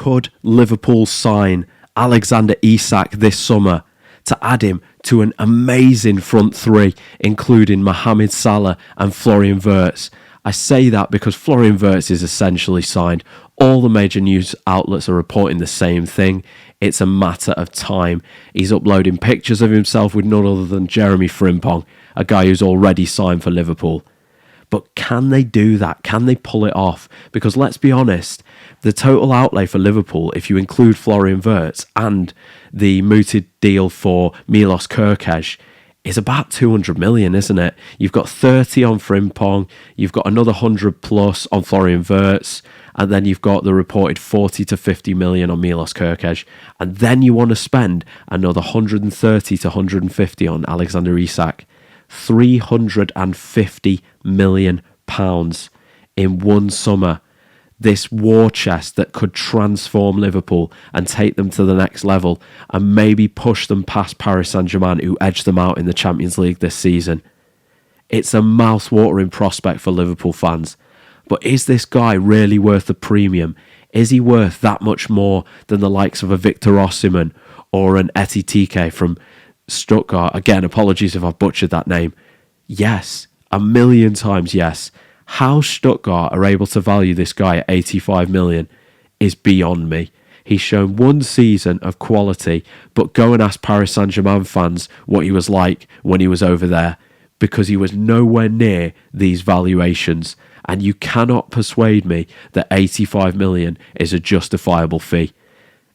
could Liverpool sign Alexander Isak this summer to add him to an amazing front three, including Mohamed Salah and Florian Wirtz? I say that because Florian Wirtz is essentially signed. All the major news outlets are reporting the same thing. It's a matter of time. He's uploading pictures of himself with none other than Jeremy Frimpong, a guy who's already signed for Liverpool. But can they do that? Can they pull it off? Because let's be honest, the total outlay for Liverpool, if you include Florian Wirtz and the mooted deal for Milos Kerkez, is about 200 million, isn't it? You've got 30 on Frimpong, you've got another 100 plus on Florian Wirtz, and then you've got the reported 40 to 50 million on Milos Kerkez, and then you want to spend another 130 to 150 on Alexander Isak. 350 million pounds in one summer. This war chest that could transform Liverpool and take them to the next level and maybe push them past Paris Saint-Germain, who edged them out in the Champions League this season. It's a mouth-watering prospect for Liverpool fans. But is this guy really worth the premium? Is he worth that much more than the likes of a Victor Osimhen or an Etitike from Stuttgart? Again, apologies if I've butchered that name. Yes, a million times yes. How Stuttgart are able to value this guy at 85 million is beyond me. He's shown one season of quality, but go and ask Paris Saint-Germain fans what he was like when he was over there, because he was nowhere near these valuations, and you cannot persuade me that 85 million is a justifiable fee.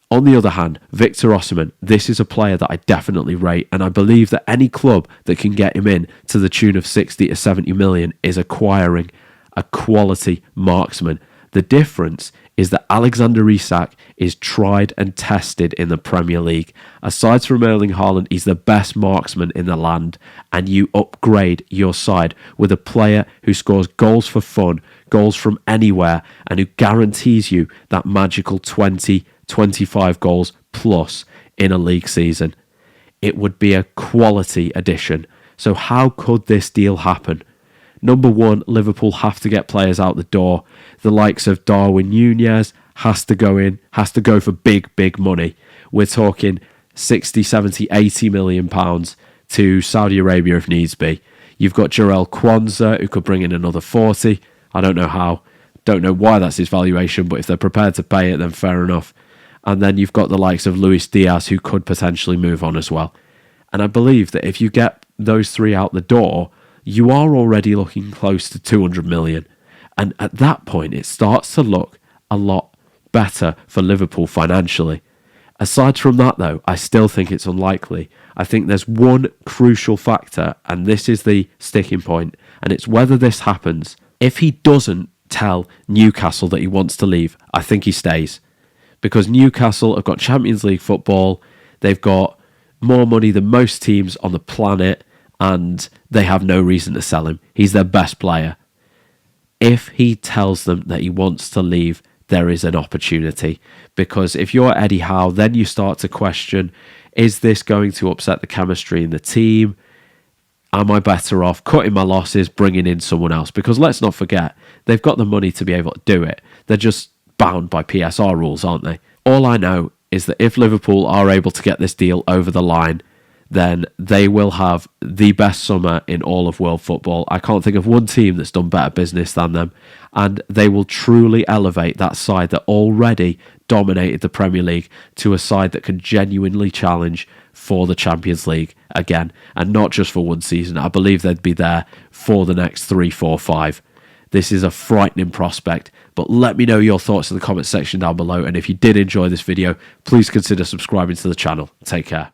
On the other hand, Victor Osimhen, this is a player that I definitely rate, and I believe that any club that can get him in to the tune of 60 to 70 million is acquiring a quality marksman. The difference is that Alexander Isak is tried and tested in the Premier League. Aside from Erling Haaland, he's the best marksman in the land, and you upgrade your side with a player who scores goals for fun, goals from anywhere, and who guarantees you that magical 20-25 goals plus in a league season. It would be a quality addition. So how could this deal happen? Number one, Liverpool have to get players out the door. The likes of Darwin Núñez has to go for big money. We're talking 60, 70, 80 million pounds to Saudi Arabia if needs be. You've got Jarell Quansah, who could bring in another 40. I don't know how. Don't know why that's his valuation, but if they're prepared to pay it, then fair enough. And then you've got the likes of Luis Diaz, who could potentially move on as well. And I believe that if you get those three out the door, you are already looking close to 200 million. And at that point, it starts to look a lot better for Liverpool financially. Aside from that, though, I still think it's unlikely. I think there's one crucial factor, and this is the sticking point, and it's whether this happens. If he doesn't tell Newcastle that he wants to leave, I think he stays. Because Newcastle have got Champions League football, they've got more money than most teams on the planet, and they have no reason to sell him. He's their best player. If he tells them that he wants to leave, there is an opportunity. Because if you're Eddie Howe, then you start to question, is this going to upset the chemistry in the team? Am I better off cutting my losses, bringing in someone else? Because let's not forget, they've got the money to be able to do it. They're just bound by PSR rules, aren't they? All I know is that if Liverpool are able to get this deal over the line, then they will have the best summer in all of world football. I can't think of one team that's done better business than them. And they will truly elevate that side that already dominated the Premier League to a side that can genuinely challenge for the Champions League again. And not just for one season. I believe they'd be there for the next 3, 4, 5. This is a frightening prospect. But let me know your thoughts in the comment section down below. And if you did enjoy this video, please consider subscribing to the channel. Take care.